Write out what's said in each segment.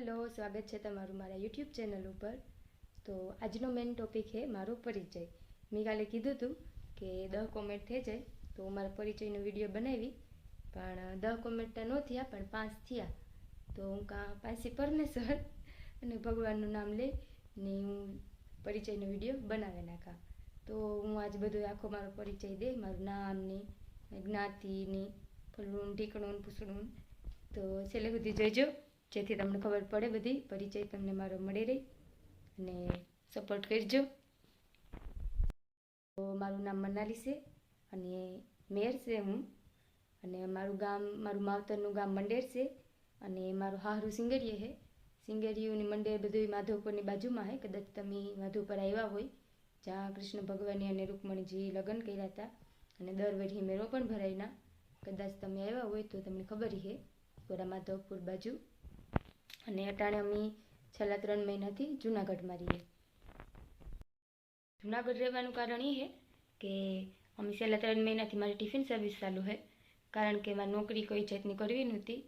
Hello, સ્વાગત છે તમારું મારા યુટ્યુબ ચેનલ ઉપર। તો આજનો મેઇન ટોપિક છે મારો પરિચય। મેં કાલે કીધું હતું કે 10 કોમેન્ટ થઈ જાય તો મારા પરિચયનો વિડીયો બનાવી, પણ 10 કોમેન્ટ ન થયા, પણ 5 થયા। તો હું પાછી પરમેશ્વર અને ભગવાનનું નામ લઈ ને હું પરિચયનો વિડીયો બનાવી નાખા। તો હું આજ બધો આખો મારો પરિચય દે, મારું નામ ને જ્ઞાતિ ને ફલણું ઢીકણું પૂછડું। તો છેલ્લે સુધી જોઈજો, જેથી તમને ખબર પડે, બધી પરિચય તમને મારો મળી રહી અને સપોર્ટ કરજો। તો મારું નામ મનાલી છે અને મેર છે હું, અને મારું માવતરનું ગામ મંડેર છે અને મારું હારું સિંગરીએ છે। સિંગરીયુંની મંડેર બધું માધવપુરની બાજુમાં છે। કદાચ તમે માધવપુર આવ્યા હોય, જ્યાં કૃષ્ણ ભગવાન અને રૂકમણીજી લગ્ન કર્યા હતા અને દર વર્ષે મેળો પણ ભરાયના। કદાચ તમે આવ્યા હોય તો તમને ખબર છે, ગોરા માધવપુર બાજુ। અને અટાણે અમે છેલ્લા 3 મહિનાથી જુનાગઢમાં રહીએ। જુનાગઢ રહેવાનું કારણ એ છે કે અમે છેલ્લા 3 મહિનાથી મારી ટિફિન સર્વિસ ચાલુ છે, કારણ કે મારી નોકરી કોઈ જાતની કરવી નહોતી।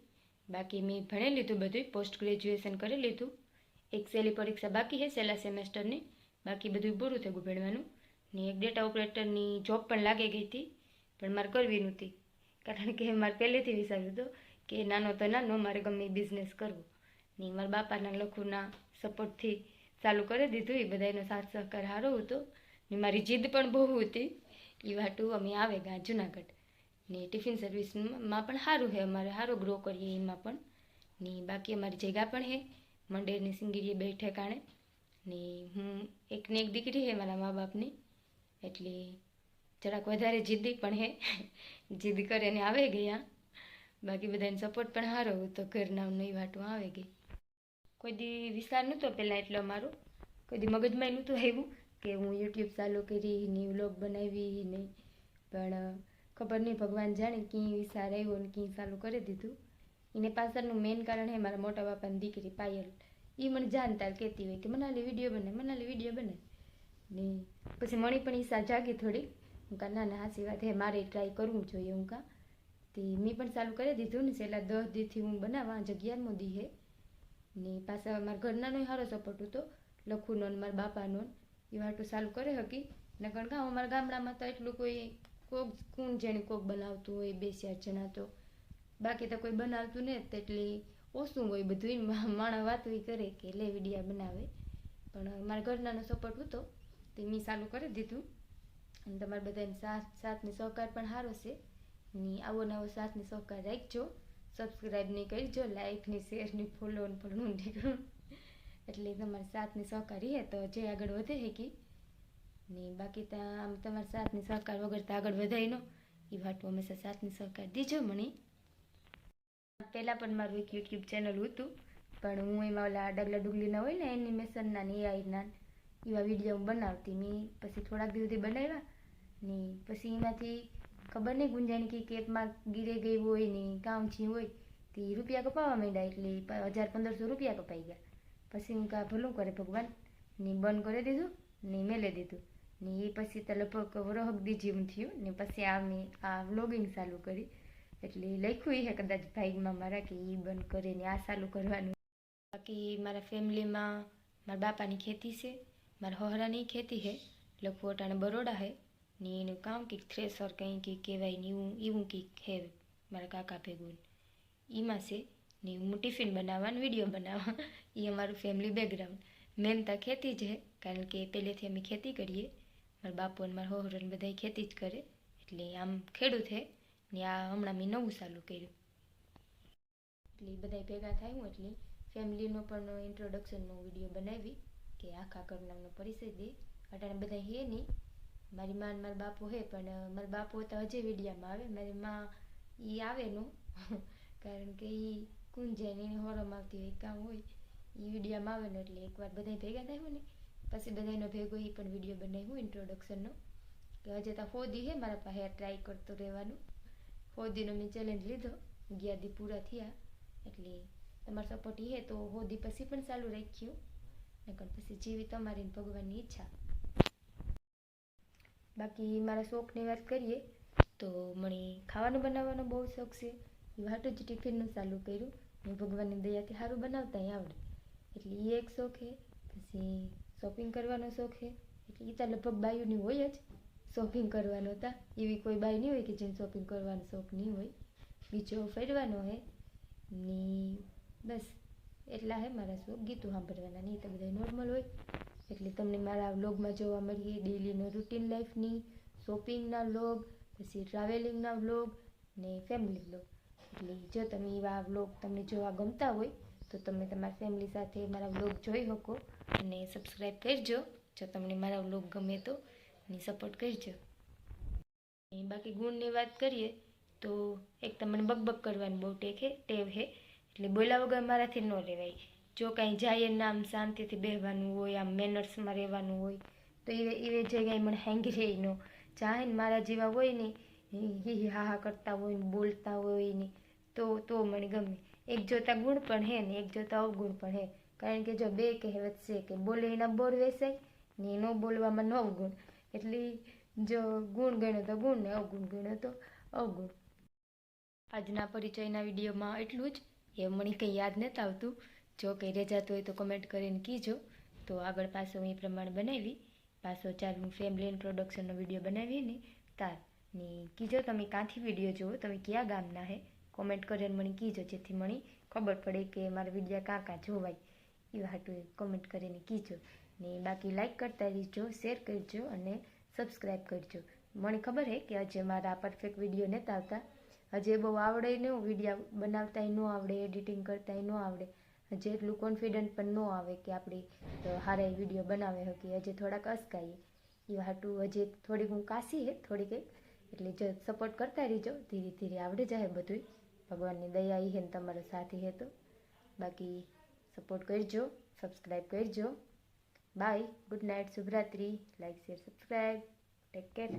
બાકી મેં ભણી લીધું, બધું પોસ્ટ ગ્રેજ્યુએશન કરી લીધું। એક સહેલી પરીક્ષા બાકી છે છેલ્લા સેમેસ્ટરની, બાકી બધું પૂરું થઈ ગયું ભણવાનું। ને એક ડેટા ઓપરેટરની જોબ પણ લાગી ગઈ હતી, પણ મારે કરવી નહોતી, કારણ કે મારે પહેલેથી વિચાર્યું હતું કે નાનો તો નાનો, મારે ગમે બિઝનેસ કરવો ને મારા બાપાના લખુના સપોર્ટથી ચાલુ કરી દીધું। એ બધાનો સાથ સહકાર સારો હતો ને મારી જીદ પણ બહુ હતી। એ વાટું અમે આવે ગા જુનાગઢ ને ટિફિન સર્વિસમાં પણ સારું છે, અમારે સારો ગ્રો કરીએ એમાં પણ ને। બાકી અમારી જગ્યા પણ છે મંડેરની સિંગીરીએ 2 ઠેકાણે ને હું એકને એક દીકરી છે મારા મા બાપની, એટલે જરાક વધારે જીદ્દી પણ છે। જીદ કરે ને આવે ગયા, બાકી બધાને સપોર્ટ પણ સારો હતો ઘરના, નહીં વાટું આવે ગઈ। કોઈ દી વિચાર નહોતો પહેલાં, એટલો અમારો કોઈ દી મગજમાં નહોતું આવ્યું કે હું યુટ્યુબ ચાલુ કરી ને વ્લોગ બનાવી ને, પણ ખબર નહીં ભગવાન જાણે ક્યાં વિચાર આવ્યો ને ક્યાં ચાલુ કરી દીધું। એને પાછળનું મેઇન કારણ છે મારા મોટા બાપાની દીકરી પાયલ। એ મને જાણતા કહેતી હોય કે મનાલી વિડીયો બને, મનાલી વિડીયો બને ને। પછી મણી પણ ઈચ્છા જાગી થોડી, હું કાં ના સાચી વાત હે, મારે ટ્રાય કરવું જોઈએ હું કાં। તે મેં પણ ચાલુ કરી દીધું ને, છેલ્લા 10 દીથી હું બનાવવા, 11મો દી છે ને। પાછા મારા ઘરનાનો સારો સપોર્ટ હતો, લખુનો ને મારા બાપાનો, એ વાટું ચાલુ કરી શકી ને। કારણ કે અમારા ગામડામાં તો એટલું કોક કોણ જાણે કોક બનાવતું હોય, 2-4 જણા તો, બાકી તો કોઈ બનાવતું નહીં, એટલે ઓછું હોય બધું। માણસ વાતું કરે કે લે વિડીયા બનાવે, પણ મારા ઘરનાનો સપોર્ટ હતો તે મેં ચાલુ કરી દીધું। અને તમારા બધાને સાથ ને સહકાર પણ સારો છે ને। આવો નવો સાથ ને સહકાર રાખજો, સબસ્ક્રાઈબ નહીં કરજો, લાઈક ને શેર ને ફોલો ને ફળનું ઢીકણું, એટલે તમારે સાથ ને સહકાર રહે તો જે આગળ વધે શકી ને। બાકી ત્યાં આમ તમારા સાથ ને સહકાર વગર તો આગળ વધાય ન, એ વાટું હંમેશા સાથ ને સહકાર દીજો મને। પહેલાં પણ મારું એક યુટ્યુબ ચેનલ હતું, પણ હું એમાં ઓલા ડગલા ડુગલીના હોય ને એનિમેશનના ને એઆઈના એવા વિડીયો હું બનાવતી। મેં પછી થોડાક દિવસથી બનાવ્યા ને, પછી એમાંથી ખબર નહીં ગુંજાણી કે એપમાં ગીરે ગઈ હોય ને કામથી હોય તે રૂપિયા કપાવવા માંડ્યા, એટલે 1000-1500 રૂપિયા કપાઈ ગયા। પછી હું કાં ભલું કરે ભગવાન ને બંધ કરી દીધું ને મેલે દીધું ને। એ પછી તો લગભગ વરહક દી જેવું થયું ને, પછી મેં આ વ્લોગિંગ ચાલુ કરી। એટલે લખ્યું છે કદાચ ભાઈમાં મારા કે એ બંધ કરે ને આ ચાલુ કરવાનું। બાકી મારા ફેમિલીમાં મારા બાપાની ખેતી છે, મારા હોહરાની ખેતી છે, લખું અટાણે બરોડા છે ને એનું કામ કંઈક થ્રેસર કંઈ કહેવાય ને એવું કંઈક છે મારા કાકા ભેગું, એમાં છે ને। હું ટિફિન બનાવવા ને વિડીયો બનાવવા, એ અમારું ફેમિલી બેકગ્રાઉન્ડ। મેન તો ખેતી જ છે, કારણ કે પહેલેથી અમે ખેતી કરીએ, મારા બાપુ અને મારા હોહરો ને બધા ખેતી જ કરે, એટલે આમ ખેડૂત છે ને। આ હમણાં મેં નવું ચાલુ કર્યું, એટલે બધા ભેગા થાય હું એટલે ફેમિલીનો પણ ઇન્ટ્રોડક્શનનો વિડીયો બનાવી કે આખા ઘરનાનો પરિચય દે। અટાણે બધા હે નહીં, મારી મા ને મારા બાપુ હે, પણ મારા બાપુ તો હજી વિડીયામાં આવે, મારી મા એ આવે નો કારણ કે એ કુંજાય ને એને હોરમ આવતી હોય, કામ હોય, એ વિડીયામાં આવે ને એટલે એકવાર બધા ભેગા થાય ને પછી બધાનો ભેગો એ પણ વિડીયો બનાવ્યું ઇન્ટ્રોડક્શનનો, કે હજી તો 4 દી હે મારા પાસે ટ્રાય કરતો રહેવાનું। 4 દીનો મેં ચેલેન્જ લીધો, 11 દી પૂરા થયા, એટલે તમારો સપોર્ટ એ તો 4 દી પછી પણ ચાલુ રાખ્યું, નકર પછી જેવી તમારી ભગવાનની ઈચ્છા। બાકી મારા શોખની વાત કરીએ તો મને ખાવાનું બનાવવાનો બહુ શોખ છે, એ વાટું જ ટિફિનનું ચાલુ કર્યું। ને ભગવાનની દયાથી સારું બનાવતાય આવડે. એટલે એ એક શોખ છે. પછી શોપિંગ કરવાનો શોખ છે. એટલે એ તો લગભગ બાયુની હોય જ શોપિંગ કરવાનો હતા. એવી કોઈ બાઈ નહીં હોય કે જેને શોપિંગ કરવાનો શોખ નહીં હોય. બીજો ફેરવાનો હે ને બસ એટલા હે મારા શોખ. ગીતું સાંભળવાના નહીં તો બધા નોર્મલ હોય. એટલે તમને મારા વ્લોગમાં જોવા મળીએ ડેઈલીનો રૂટીન લાઈફની, શોપિંગના વ્લોગ, પછી ટ્રાવેલિંગના વ્લોગ ને ફેમિલી વ્લોગ. એટલે જો તમે એવા વ્લોગ તમને જોવા ગમતા હોય તો તમે તમારી ફેમિલી સાથે મારા વ્લોગ જોઈ શકો અને સબસ્ક્રાઈબ કરજો જો તમને મારા વ્લોગ ગમે તો, અને સપોર્ટ કરજો. બાકી ગુણની વાત કરીએ તો એક તો મને બકબક કરવાની બહુ ટેવ છે. એટલે બોલ્યા વગર મારાથી ન રહેવાય. જો કાંઈ જાય ને આમ શાંતિથી બેસવાનું હોય, આમ મેનર્સમાં રહેવાનું હોય તો એ જગ્યાએ મને હેંગી રહી ન ચાહે ને મારા જેવા હોય ને હી હા કરતા હોય ને બોલતા હોય ને તો મને ગમે. એક જોતા ગુણ પણ હે ને એક જોતા અવગુણ પણ હે. કારણ કે જો બે કહેવત છે કે બોલે એના બોર વેસાય ને ન બોલવામાં ન અવગુણ. એટલે જો ગુણ ગણ્યો તો ગુણ ને અવગુણ ગણ્યો તો અવગુણ. આજના પરિચયના વિડીયોમાં એટલું જ. એ મને કંઈ યાદ નથી આવતું. જો કંઈ રેજાતું હોય તો કમેન્ટ કરીને કીજો તો આગળ પાછો હું એ પ્રમાણે બનાવી પાછો ચાલુ ફેમિલી ઇન્ટ્રોડક્શનનો વિડીયો બનાવીએ ને તાર ને કીજો તમે ક્યાંથી વિડીયો જુઓ, તમે કયા ગામના હે, કોમેન્ટ કરીને મને કીજો જેથી મને ખબર પડે કે મારા વિડીયો કાં જોવાય. એ હાટું કોમેન્ટ કરીને કીજો ને બાકી લાઈક કરતા રહીજો, શેર કરજો અને સબસ્ક્રાઈબ કરજો. મને ખબર છે કે હજે મારા પરફેક્ટ વિડીયો નથી આવતા. હજે બહુ આવડે ને વિડીયો બનાવતાય ન આવડે, એડિટિંગ કરતાય ન આવડે. હજે એટલું કોન્ફિડન્ટ પણ ન આવે કે આપણે સારા વિડીયો બનાવે શકીએ. હજે થોડાક અસકાઈએ એ હાટું હજે થોડીક હું કાશી હે થોડીક. એટલે જો સપોર્ટ કરતા રહીજો, ધીરે ધીરે આવડે જાય બધું. ભગવાનની દયા હે ને તમારો સાથી હે તો. બાકી સપોર્ટ કરજો, સબસ્ક્રાઈબ કરજો. બાય, ગુડ નાઇટ, શુભરાત્રી. Like, share, subscribe. Take care.